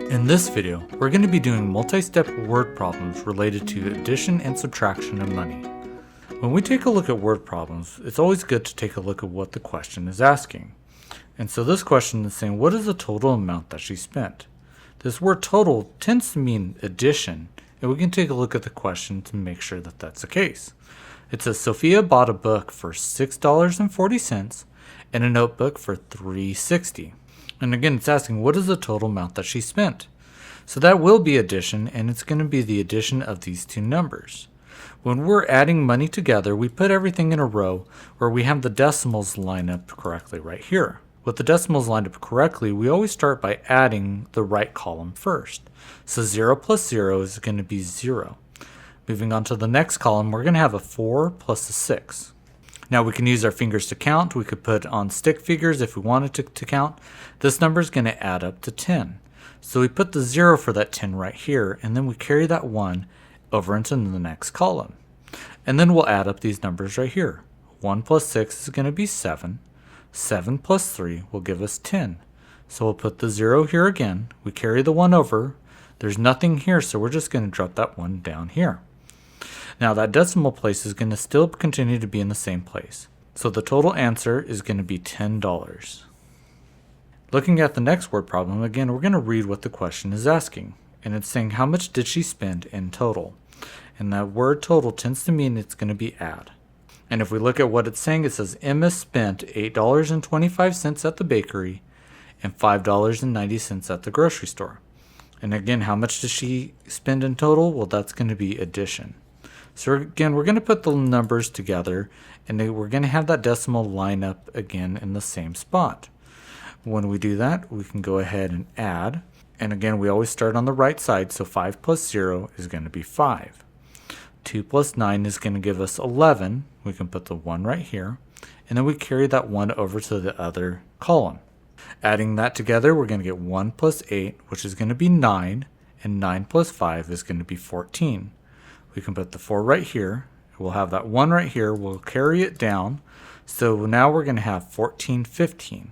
In this video, we're going to be doing multi-step word problems related to addition and subtraction of money. When we take a look at word problems, it's always good to take a look at what the question is asking. And so this question is saying, what is the total amount that she spent? This word total tends to mean addition, and we can take a look at the question to make sure that that's the case. It says, Sophia bought a book for $6.40 and a notebook for $3.60. And again, it's asking, what is the total amount that she spent? So that will be addition, and it's going to be the addition of these two numbers. When we're adding money together, we put everything in a row where we have the decimals line up correctly right here. With the decimals lined up correctly, we always start by adding the right column first. So 0 plus 0 is going to be 0. Moving on to the next column, we're going to have a 4 plus a 6. Now we can use our fingers to count. We could put on stick figures if we wanted to count. This number is going to add up to 10. So we put the 0 for that 10 right here, and then we carry that 1 over into the next column. And then we'll add up these numbers right here. 1 plus 6 is going to be 7. 7 plus 3 will give us 10. So we'll put the 0 here again. We carry the 1 over. There's nothing here, so we're just going to drop that 1 down here. Now that decimal place is going to still continue to be in the same place. So the total answer is going to be $10. Looking at the next word problem, again, we're going to read what the question is asking. And it's saying, how much did she spend in total? And that word total tends to mean it's going to be add. And if we look at what it's saying, it says Emma spent $8.25 at the bakery and $5.90 at the grocery store. And again, how much does she spend in total? Well, that's going to be addition. So again, we're going to put the numbers together, and we're going to have that decimal line up again in the same spot. When we do that, we can go ahead and add. And again, we always start on the right side, so 5 plus 0 is going to be 5. 2 plus 9 is going to give us 11. We can put the 1 right here, and then we carry that 1 over to the other column. Adding that together, we're going to get 1 plus 8, which is going to be 9, and 9 plus 5 is going to be 14. We can put the 4 right here. We'll have that 1 right here. We'll carry it down. So now we're going to have 14, 15.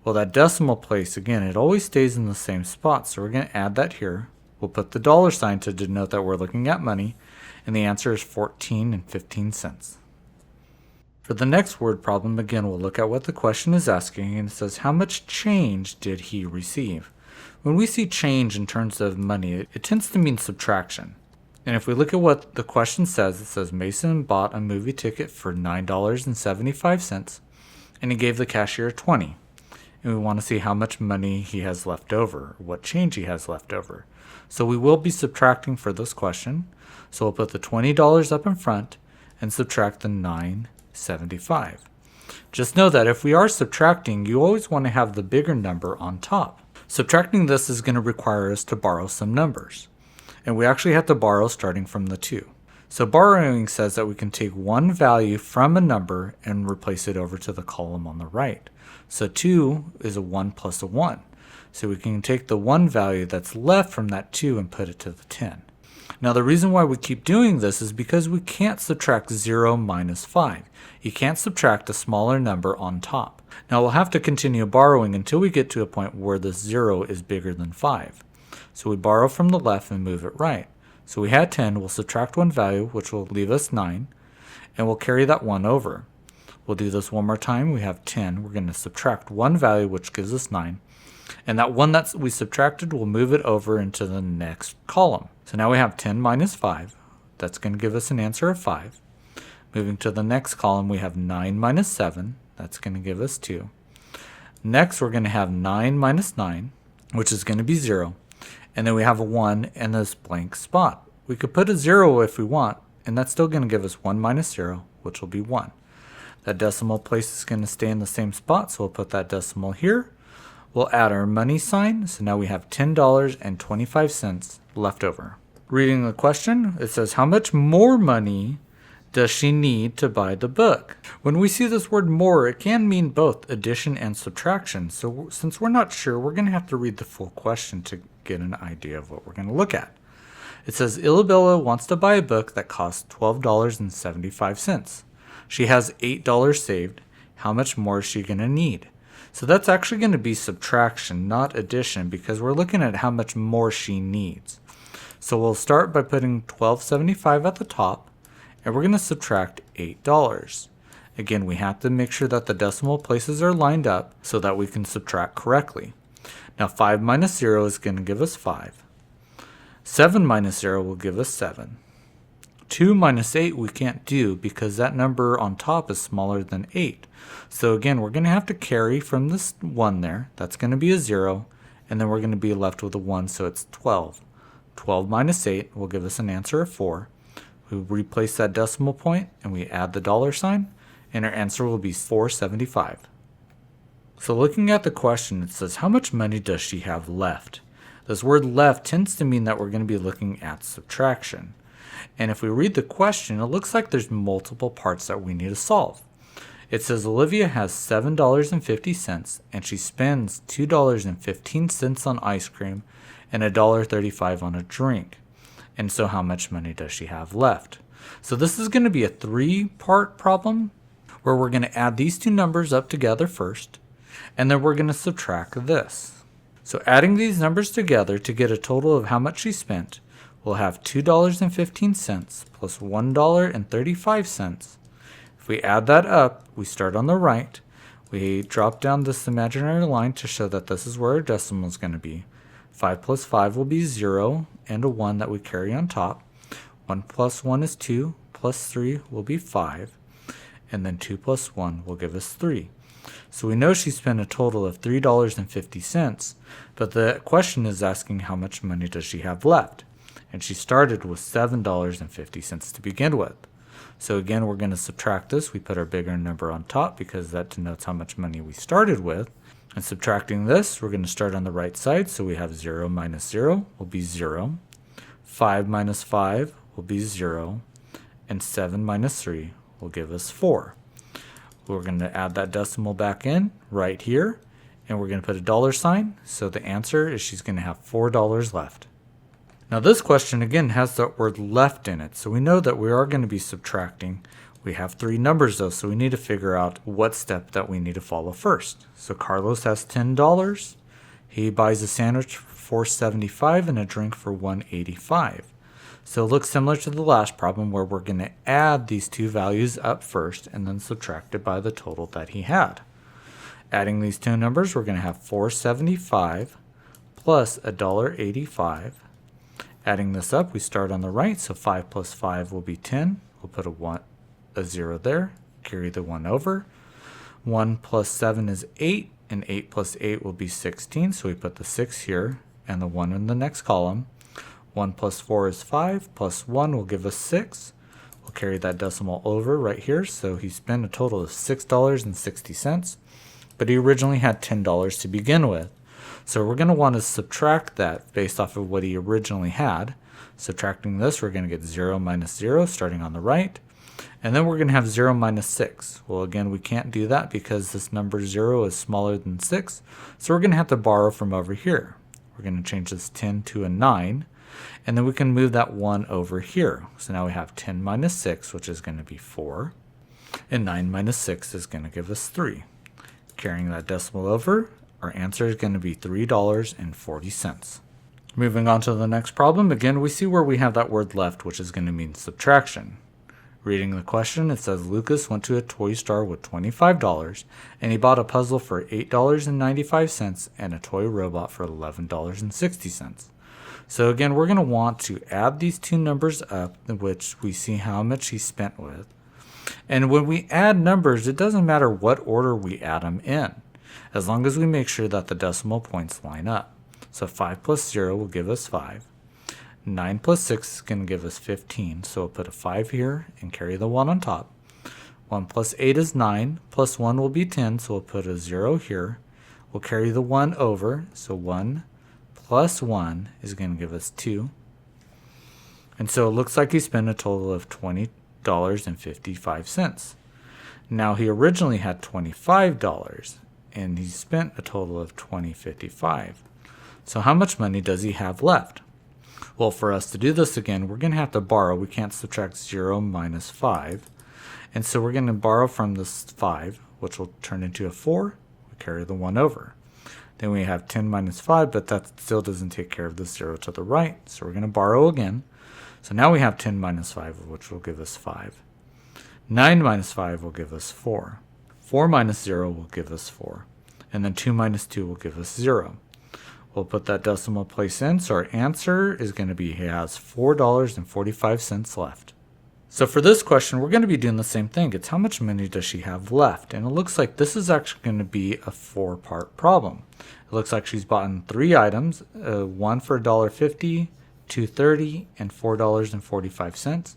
Well, that decimal place, again, it always stays in the same spot. So we're going to add that here. We'll put the dollar sign to denote that we're looking at money. And the answer is 14 and 15 cents. For the next word problem, again, we'll look at what the question is asking. And it says, how much change did he receive? When we see change in terms of money, it tends to mean subtraction. And if we look at what the question says, it says Mason bought a movie ticket for $9.75 and he gave the cashier 20. And we want to see how much money he has left over, what change he has left over. So we will be subtracting for this question. So we'll put the $20 up in front and subtract the $9.75. Just know that if we are subtracting, you always want to have the bigger number on top. Subtracting this is going to require us to borrow some numbers. And we actually have to borrow starting from the 2. So borrowing says that we can take one value from a number and replace it over to the column on the right. So 2 is a 1 plus a 1. So we can take the 1 value that's left from that 2 and put it to the 10. Now the reason why we keep doing this is because we can't subtract 0 minus 5. You can't subtract a smaller number on top. Now we'll have to continue borrowing until we get to a point where the 0 is bigger than 5. So we borrow from the left and move it right. So we had 10, we'll subtract one value, which will leave us 9, and we'll carry that 1 over. We'll do this one more time. We have 10. We're going to subtract one value, which gives us 9. And that 1 that we subtracted, we'll move it over into the next column. So now we have 10 minus 5. That's going to give us an answer of 5. Moving to the next column, we have 9 minus 7. That's going to give us 2. Next, we're going to have 9 minus 9, which is going to be 0. And then we have a 1 in this blank spot. We could put a 0 if we want, and that's still going to give us 1 minus 0, which will be 1. That decimal place is going to stay in the same spot, so we'll put that decimal here. We'll add our money sign, so now we have $10.25 left over. Reading the question, it says, how much more money does she need to buy the book? When we see this word more, it can mean both addition and subtraction. So since we're not sure, we're going to have to read the full question to get an idea of what we're going to look at. It says, Isabella wants to buy a book that costs $12.75. She has $8 saved. How much more is she going to need? So that's actually going to be subtraction, not addition, because we're looking at how much more she needs. So we'll start by putting $12.75 at the top, and we're going to subtract $8. Again, we have to make sure that the decimal places are lined up so that we can subtract correctly. Now 5 minus 0 is going to give us 5. 7 minus 0 will give us 7. 2 minus 8 we can't do because that number on top is smaller than 8. So again, we're going to have to carry from this 1 there. That's going to be a 0. And then we're going to be left with a 1, so it's 12. 12 minus 8 will give us an answer of 4. We replace that decimal point and we add the dollar sign, and our answer will be $4.75. So looking at the question, it says, how much money does she have left? This word left tends to mean that we're going to be looking at subtraction. And if we read the question, it looks like there's multiple parts that we need to solve. It says Olivia has $7.50 and she spends $2.15 on ice cream and $1.35 on a drink. And so how much money does she have left? So this is going to be a 3-part problem where we're going to add these two numbers up together first, and then we're going to subtract this. So adding these numbers together to get a total of how much she spent, we'll have $2.15 plus $1.35. If we add that up, we start on the right. We drop down this imaginary line to show that this is where our decimal is going to be. 5 plus 5 will be 0 and a 1 that we carry on top. 1 plus 1 is 2, plus 3 will be 5. And then 2 plus 1 will give us 3. So we know she spent a total of $3.50, but the question is asking how much money does she have left. And she started with $7.50 to begin with. So again, we're going to subtract this. We put our bigger number on top because that denotes how much money we started with. And subtracting this, we're going to start on the right side. So we have 0 minus 0 will be 0. 5 minus 5 will be 0. And 7 minus 3 will give us 4. We're going to add that decimal back in right here. And we're going to put a dollar sign. So the answer is she's going to have $4 left. Now this question again has the word left in it, so we know that we are going to be subtracting. We have 3 numbers though, so we need to figure out what step that we need to follow first. So Carlos has $10. He buys a sandwich for $4.75 and a drink for $1.85. So it looks similar to the last problem where we're going to add these two values up first and then subtract it by the total that he had. Adding these two numbers, we're going to have $4.75 plus $1.85. Adding this up, we start on the right, so 5 plus 5 will be 10. We'll put a 0 there, carry the 1 over. 1 plus 7 is 8, and 8 plus 8 will be 16, so we put the 6 here and the 1 in the next column. 1 plus 4 is 5, plus 1 will give us 6. We'll carry that decimal over right here, so he spent a total of $6.60, but he originally had $10 to begin with. So we're going to want to subtract that based off of what he originally had. Subtracting this, we're going to get 0 minus 0 starting on the right. And then we're going to have 0 minus 6. Well, again, we can't do that because this number 0 is smaller than 6. So we're going to have to borrow from over here. We're going to change this 10 to a 9. And then we can move that 1 over here. So now we have 10 minus 6, which is going to be 4. And 9 minus 6 is going to give us 3. Carrying that decimal over, our answer is going to be $3.40. Moving on to the next problem, again, we see where we have that word left, which is going to mean subtraction. Reading the question, it says Lucas went to a toy store with $25 and he bought a puzzle for $8.95 and a toy robot for $11.60. So again, we're going to want to add these two numbers up, in which we see how much he spent with. And when we add numbers, it doesn't matter what order we add them in, as long as we make sure that the decimal points line up. So 5 plus 0 will give us 5. 9 plus 6 is going to give us 15, so we'll put a 5 here and carry the 1 on top. 1 plus 8 is 9, plus 1 will be 10, so we'll put a 0 here. We'll carry the 1 over, so 1 plus 1 is going to give us 2. And so it looks like he spent a total of $20.55. Now he originally had $25 and he spent a total of $20.55. So how much money does he have left? Well, for us to do this again, we're going to have to borrow. We can't subtract 0 minus 5. And so we're going to borrow from this 5, which will turn into a 4. we carry the 1 over. Then we have 10 minus 5, but that still doesn't take care of the 0 to the right, so we're going to borrow again. So now we have 10 minus 5, which will give us 5. 9 minus 5 will give us 4. 4 minus 0 will give us 4. And then 2 minus 2 will give us 0. We'll put that decimal place in, so our answer is going to be he has $4.45 left. So for this question, we're going to be doing the same thing. It's how much money does she have left? And it looks like this is actually going to be a 4-part problem. It looks like she's bought 3 items, one for $1.50, $2.30, and $4.45.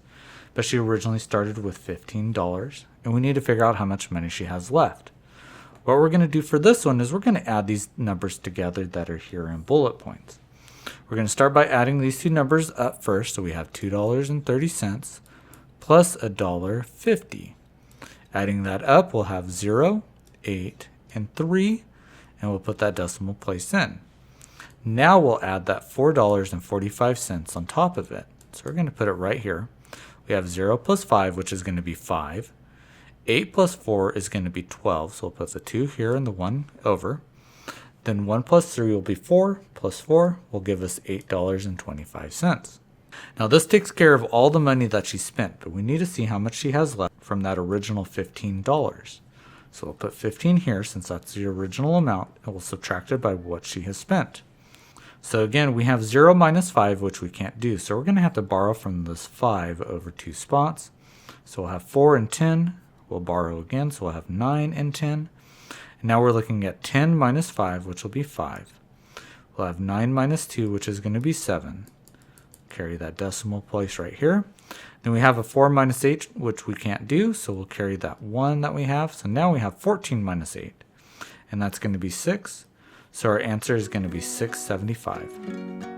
But she originally started with $15, and we need to figure out how much money she has left. What we're going to do for this one is we're going to add these numbers together that are here in bullet points. We're going to start by adding these two numbers up first, so we have $2.30 plus $1.50. Adding that up, we'll have 0, 8, and 3, and we'll put that decimal place in. Now we'll add that $4.45 on top of it. So we're going to put it right here. We have 0 plus 5, which is going to be 5. 8 plus 4 is going to be 12, so we'll put the 2 here and the 1 over. Then 1 plus 3 will be 4, plus 4 will give us $8.25. Now this takes care of all the money that she spent, but we need to see how much she has left from that original $15. So we'll put 15 here since that's the original amount, and we'll subtract it by what she has spent. So again, we have 0 minus 5, which we can't do, so we're going to have to borrow from this 5 over 2 spots. So we'll have 4 and 10. We'll borrow again, so we'll have 9 and 10. And now we're looking at 10 minus 5, which will be 5. We'll have 9 minus 2, which is going to be 7. Carry that decimal place right here. Then we have a 4 minus 8, which we can't do, so we'll carry that 1 that we have. So now we have 14 minus 8, and that's going to be 6. So our answer is going to be 675.